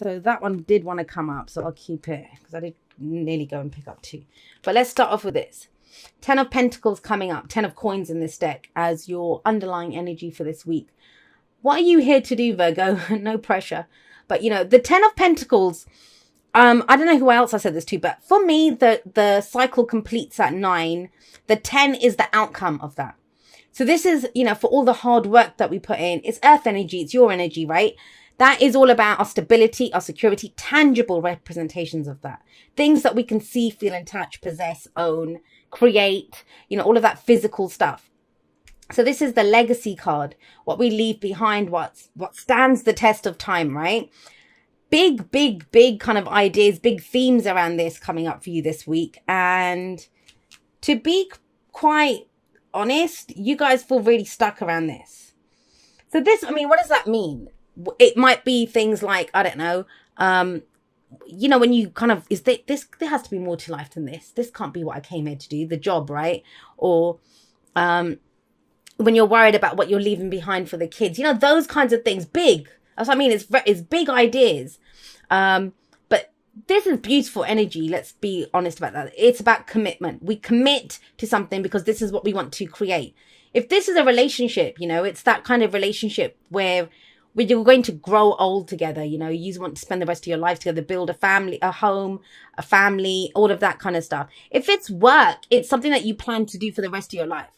So that one did want to come up, so I'll keep it because I did nearly go and pick up 2. But let's start off with this. 10 of Pentacles coming up, 10 of Coins in this deck as your underlying energy for this week. What are you here to do, Virgo? No pressure. But, you know, the 10 of Pentacles, I don't know who else I said this to, but for me, the cycle completes at 9. The 10 is the outcome of that. So this is, you know, for all the hard work that we put in, it's earth energy, it's your energy, right? That is all about our stability, our security, tangible representations of that. Things that we can see, feel, and touch, possess, own, create, you know, all of that physical stuff. So this is the legacy card, what we leave behind, what stands the test of time, right? Big kind of ideas, big themes around this coming up for you this week. And to be quite honest, you guys feel really stuck around this. So this, I mean, what does that mean? It might be things like, I don't know, you know, when you kind of, there has to be more to life than this. This can't be what I came here to do, the job, right? Or when you're worried about what you're leaving behind for the kids, you know, those kinds of things, big. That's what I mean. It's big ideas. But this is beautiful energy. Let's be honest about that. It's about commitment. We commit to something because this is what we want to create. If this is a relationship, you know, it's that kind of relationship where you're going to grow old together. You know, you want to spend the rest of your life together, build a family, a home, a family, all of that kind of stuff. If it's work, it's something that you plan to do for the rest of your life.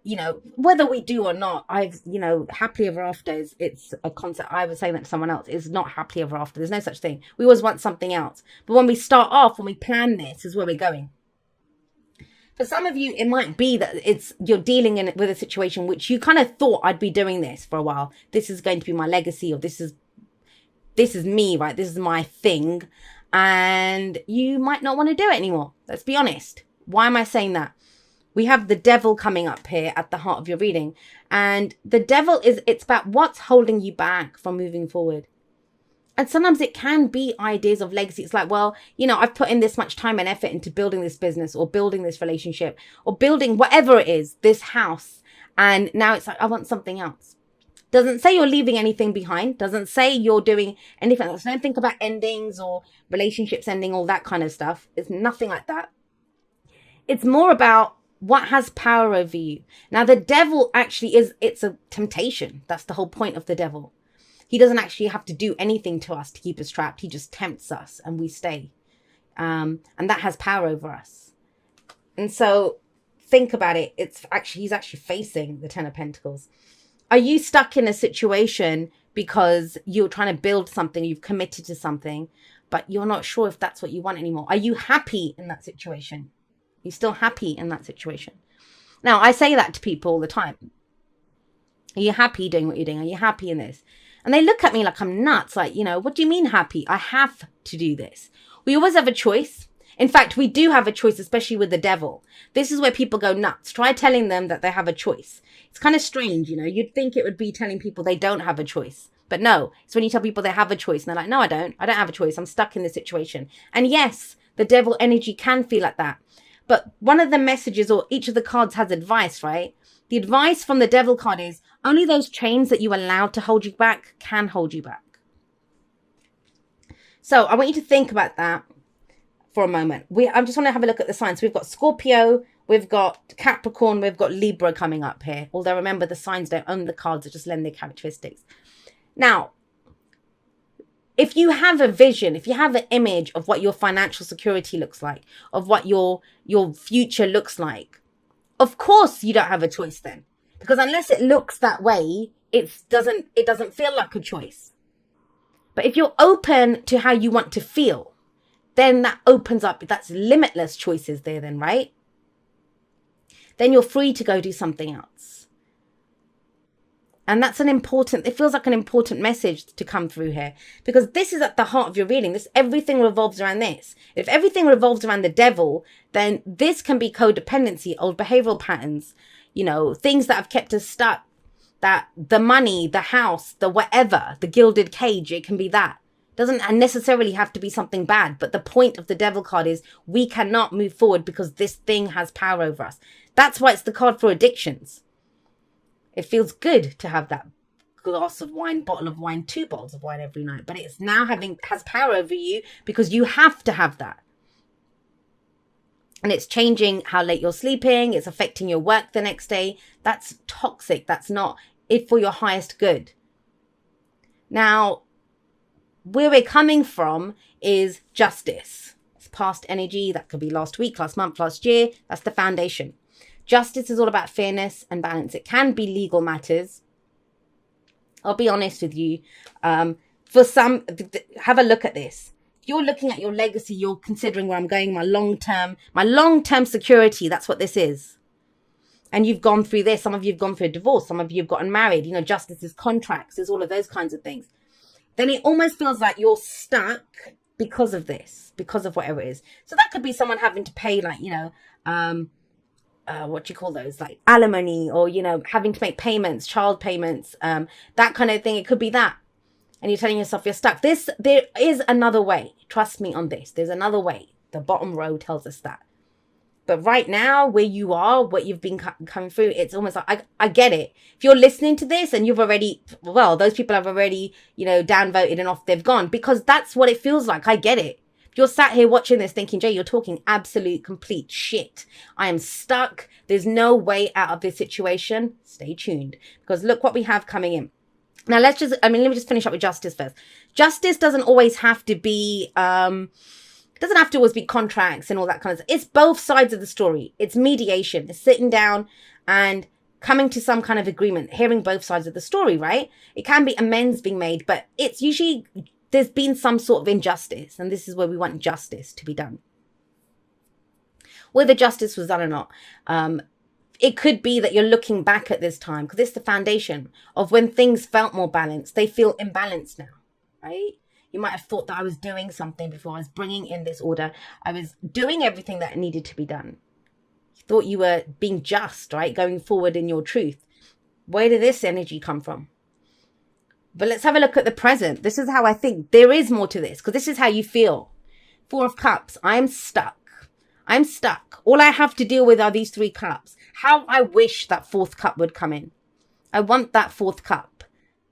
You know, whether we do or not, you know, happily ever after it's a concept. I was saying that to someone else. It's not happily ever after. There's no such thing. We always want something else. But when we start off, when we plan this, is where we're going. For some of you, it might be that you're dealing with a situation which you kind of thought I'd be doing this for a while. This is going to be my legacy, or this is me, right? This is my thing. And you might not want to do it anymore. Let's be honest. Why am I saying that? We have the devil coming up here at the heart of your reading. And the devil it's about what's holding you back from moving forward. And sometimes it can be ideas of legacy. It's like, well, you know, I've put in this much time and effort into building this business or building this relationship or building whatever it is, this house. And now it's like, I want something else. Doesn't say you're leaving anything behind. Doesn't say you're doing anything else. Don't think about endings or relationships ending, all that kind of stuff. It's nothing like that. It's more about what has power over you. Now, the devil actually it's a temptation. That's the whole point of the devil. He doesn't actually have to do anything to us to keep us trapped. He just tempts us and we stay. And that has power over us. And so think about it. He's actually facing the 10 of Pentacles. Are you stuck in a situation because you're trying to build something, you've committed to something, but you're not sure if that's what you want anymore? Are you happy in that situation? You're still happy in that situation? Now, I say that to people all the time. Are you happy doing what you're doing? Are you happy in this? And they look at me like I'm nuts. Like, you know, what do you mean happy? I have to do this. We always have a choice. In fact, we do have a choice, especially with the devil. This is where people go nuts. Try telling them that they have a choice. It's kind of strange, you know. You'd think it would be telling people they don't have a choice. But no, it's when you tell people they have a choice. And they're like, no, I don't. I don't have a choice. I'm stuck in this situation. And yes, the devil energy can feel like that. But one of the messages, or each of the cards has advice, right? The advice from the devil card is only those chains that you allowed to hold you back can hold you back. So I want you to think about that for a moment. I just want to have a look at the signs. We've got Scorpio, we've got Capricorn, we've got Libra coming up here. Although remember, the signs don't own the cards, they just lend their characteristics. Now, if you have a vision, if you have an image of what your financial security looks like, of what your future looks like, of course you don't have a choice then. Because unless it looks that way, it doesn't feel like a choice. But if you're open to how you want to feel, then that opens up, that's limitless choices there then, right? Then you're free to go do something else. And that's it feels like an important message to come through here, because this is at the heart of your reading. Everything revolves around this. If everything revolves around the devil, then this can be codependency, old behavioral patterns, you know, things that have kept us stuck, that the money, the house, the whatever, the gilded cage, it can be that. Doesn't necessarily have to be something bad. But the point of the devil card is we cannot move forward because this thing has power over us. That's why it's the card for addictions. It feels good to have that glass of wine, bottle of wine, 2 bottles of wine every night. But it's now has power over you because you have to have that. And it's changing how late you're sleeping. It's affecting your work the next day. That's toxic. That's not it for your highest good. Now, where we're coming from is justice. It's past energy. That could be last week, last month, last year. That's the foundation. Justice is all about fairness and balance. It can be legal matters. I'll be honest with you. For some, have a look at this. If you're looking at your legacy, you're considering where I'm going, my long-term security. That's what this is. And you've gone through this. Some of you have gone through a divorce. Some of you have gotten married. You know, justice is contracts. There's all of those kinds of things. Then it almost feels like you're stuck because of this, because of whatever it is. So that could be someone having to pay, like, you know, what do you call those? Like alimony, or, you know, having to make payments, child payments, that kind of thing. It could be that. And you're telling yourself you're stuck. There is another way. Trust me on this. There's another way. The bottom row tells us that. But right now, where you are, what you've been coming through, it's almost like, I get it. If you're listening to this and you've already, well, those people have already, you know, downvoted and off they've gone, because that's what it feels like. I get it. If you're sat here watching this thinking, Jay, you're talking absolute, complete shit. I am stuck. There's no way out of this situation. Stay tuned, because look what we have coming in. Now, let me just finish up with justice first. Justice doesn't always have to be, it doesn't have to always be contracts and all that kind of stuff. It's both sides of the story. It's mediation. It's sitting down and coming to some kind of agreement, hearing both sides of the story, right? It can be amends being made, but it's usually, there's been some sort of injustice. And this is where we want justice to be done. Whether justice was done or not, it could be that you're looking back at this time, because it's the foundation of when things felt more balanced. They feel imbalanced now, right? You might have thought that I was doing something before. I was bringing in this order. I was doing everything that needed to be done. You thought you were being just, right? Going forward in your truth. Where did this energy come from? But let's have a look at the present. This is how I think there is more to this, because this is how you feel. 4 of Cups. I'm stuck. I'm stuck. All I have to deal with are these 3 cups. How I wish that 4th cup would come in. I want that 4th cup.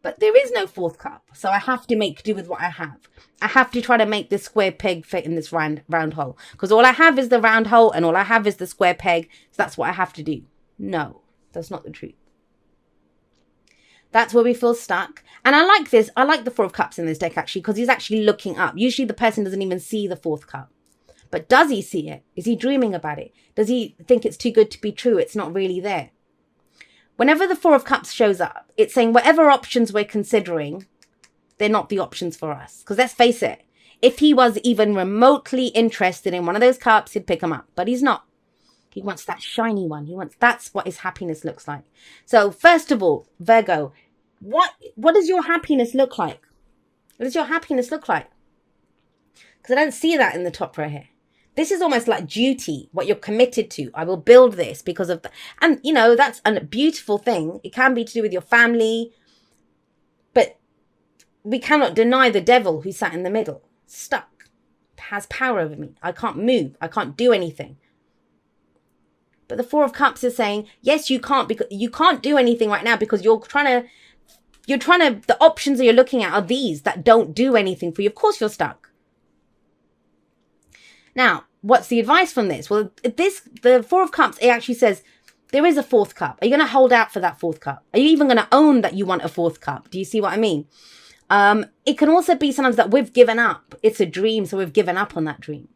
But there is no 4th cup. So I have to make do with what I have. I have to try to make this square peg fit in this round hole. Because all I have is the round hole and all I have is the square peg. So that's what I have to do. No, that's not the truth. That's where we feel stuck. And I like this. I like the 4 of Cups in this deck, actually, because he's actually looking up. Usually the person doesn't even see the 4th cup. But does he see it? Is he dreaming about it? Does he think it's too good to be true? It's not really there. Whenever the 4 of Cups shows up, it's saying whatever options we're considering, they're not the options for us. Because let's face it, if he was even remotely interested in one of those cups, he'd pick them up. But he's not. He wants that shiny one. That's what his happiness looks like. So first of all, Virgo, what does your happiness look like? What does your happiness look like? Because I don't see that in the top row here. This is almost like duty, what you're committed to. I will build this because of and you know, that's a beautiful thing. It can be to do with your family, but we cannot deny the devil who sat in the middle, stuck, has power over me. I can't move. I can't do anything. But the 4 of Cups is saying, yes, you can't, because you can't do anything right now because the options that you're looking at are these that don't do anything for you. Of course you're stuck. Now, what's the advice from this? Well, the 4 of Cups, it actually says there is a 4th cup. Are you going to hold out for that 4th cup? Are you even going to own that you want a 4th cup? Do you see what I mean? It can also be sometimes that we've given up. It's a dream, so we've given up on that dream.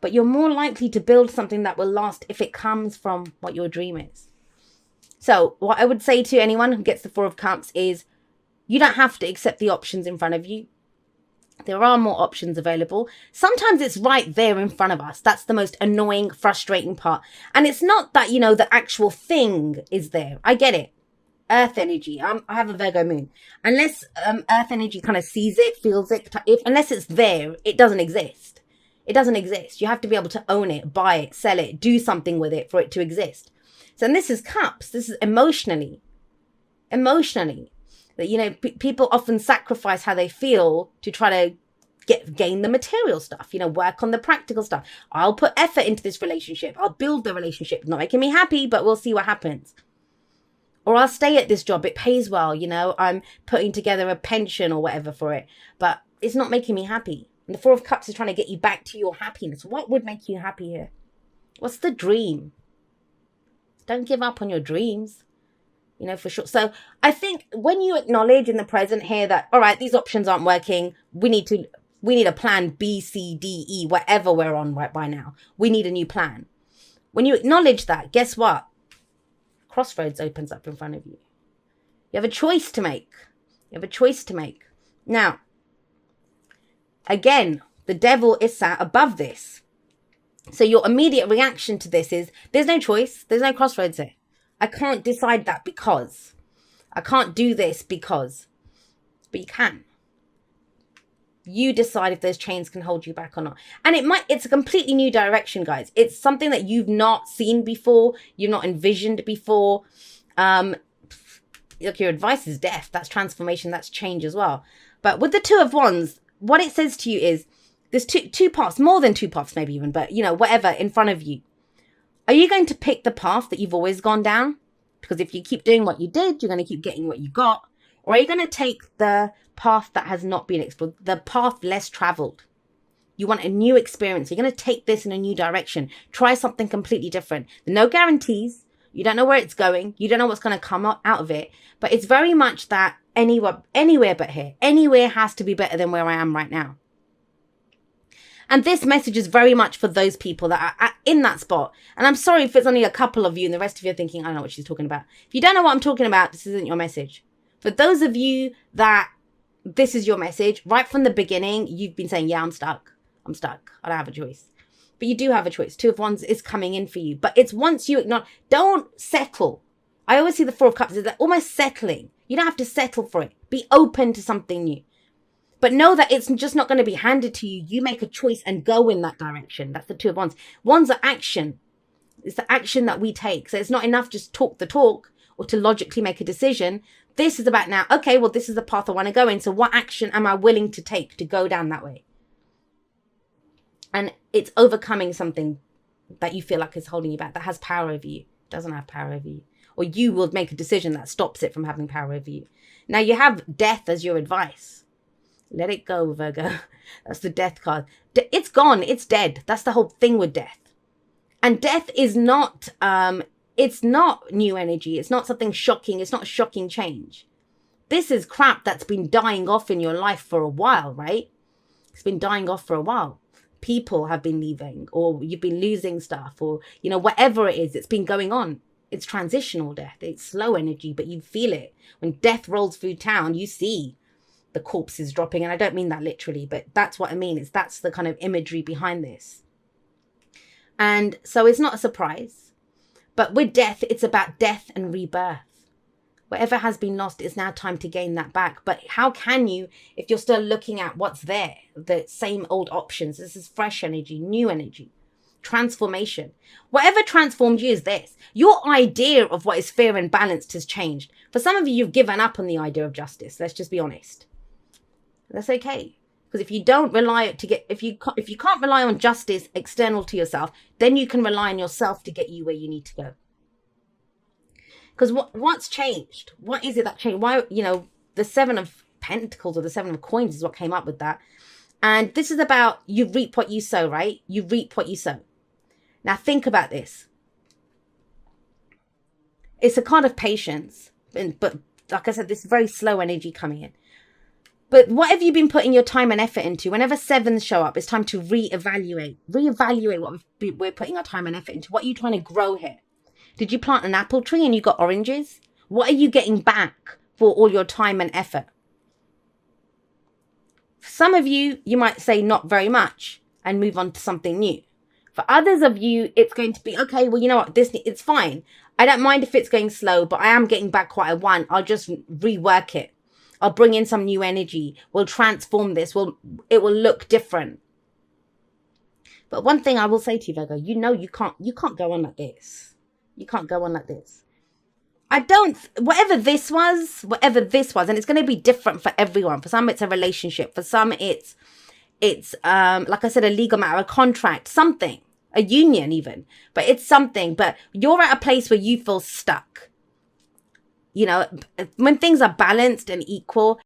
But you're more likely to build something that will last if it comes from what your dream is. So what I would say to anyone who gets the 4 of Cups is you don't have to accept the options in front of you. There are more options available. Sometimes it's right there in front of us. That's the most annoying, frustrating part. And it's not that, you know, the actual thing is there. I get it. Earth energy. I have a Virgo moon. Unless Earth energy kind of sees it, feels it, unless it's there, it doesn't exist. It doesn't exist. You have to be able to own it, buy it, sell it, do something with it for it to exist. So, and this is Cups. This is emotionally. That, you know, people often sacrifice how they feel to try to gain the material stuff, you know, work on the practical stuff. I'll put effort into this relationship. I'll build the relationship. Not making me happy, but we'll see what happens. Or I'll stay at this job. It pays well, you know, I'm putting together a pension or whatever for it, but it's not making me happy. And the Four of Cups is trying to get you back to your happiness. What would make you happy here? What's the dream? Don't give up on your dreams, you know, for sure. So I think when you acknowledge in the present here that, all right, these options aren't working. We need a plan B, C, D, E, whatever we're on right by now. We need a new plan. When you acknowledge that, guess what? Crossroads opens up in front of you. You have a choice to make. You have a choice to make. Now, again, the devil is sat above this. So your immediate reaction to this is, there's no choice. There's no crossroads here. I can't decide that because. I can't do this because. But you can. You decide if those chains can hold you back or not. And it's a completely new direction, guys. It's something that you've not seen before. You've not envisioned before. Look, your advice is death. That's transformation. That's change as well. But with the Two of Wands, what it says to you is, there's two paths, more than two paths maybe even, but you know, whatever in front of you. Are you going to pick the path that you've always gone down? Because if you keep doing what you did, you're going to keep getting what you got. Or are you going to take the path that has not been explored, the path less traveled? You want a new experience. You're going to take this in a new direction. Try something completely different. No guarantees. You don't know where it's going. You don't know what's going to come out of it. But it's very much that anywhere but here. Anywhere has to be better than where I am right now. And this message is very much for those people that are in that spot. And I'm sorry if it's only a couple of you and the rest of you are thinking, I don't know what she's talking about. If you don't know what I'm talking about, this isn't your message. For those of you that this is your message, right from the beginning, you've been saying, yeah, I'm stuck. I don't have a choice. But you do have a choice. Two of Wands is coming in for you. But it's once you acknowledge, don't settle. I always see the Four of Cups as like almost settling. You don't have to settle for it. Be open to something new. But know that it's just not going to be handed to you. You make a choice and go in that direction. That's the Two of Wands. Wands are action. It's the action that we take. So it's not enough just talk the talk or to logically make a decision. This is about now, okay, well, this is the path I want to go in. So what action am I willing to take to go down that way? And it's overcoming something that you feel like is holding you back, that has power over you. It doesn't have power over you. Or you will make a decision that stops it from having power over you. Now you have death as your advice. Let it go, Virgo. That's the death card. It's gone. It's dead. That's the whole thing with death. And death is not, it's not new energy. It's not something shocking. It's not a shocking change. This is crap that's been dying off in your life for a while, right? It's been dying off for a while. People have been leaving, or you've been losing stuff, or, you know, whatever it is, it's been going on. It's transitional death. It's slow energy, but you feel it. When death rolls through town, you see the corpses dropping. And I don't mean that literally, but that's what I mean. That's the kind of imagery behind this. And so it's not a surprise. But with death, it's about death and rebirth. Whatever has been lost, it's now time to gain that back. But how can you, if you're still looking at what's there, the same old options? This is fresh energy, new energy, transformation. Whatever transformed you is this. Your idea of what is fair and balanced has changed. For some of you, you've given up on the idea of justice. Let's just be honest. That's okay. Because if you don't rely to get, if you can't rely on justice external to yourself, then you can rely on yourself to get you where you need to go. Because what's changed? What is it that changed? Why, you know, the Seven of Pentacles or the Seven of Coins is what came up with that. And this is about you reap what you sow, right? You reap what you sow. Now think about this. It's a card of patience. But like I said, this very slow energy coming in. But what have you been putting your time and effort into? Whenever sevens show up, it's time to reevaluate. Reevaluate what we're putting our time and effort into. What are you trying to grow here? Did you plant an apple tree and you got oranges? What are you getting back for all your time and effort? For some of you, you might say not very much and move on to something new. For others of you, it's going to be, okay, well, you know what, it's fine. I don't mind if it's going slow, but I am getting back what I want. I'll just rework it. I'll bring in some new energy. We'll transform this. It will look different. But one thing I will say to you, Virgo, you know you can't go on like this. You can't go on like this. Whatever this was, and it's going to be different for everyone. For some, it's a relationship. For some, it's like I said, a legal matter, a contract, something, a union even. But it's something. But you're at a place where you feel stuck. You know, when things are balanced and equal,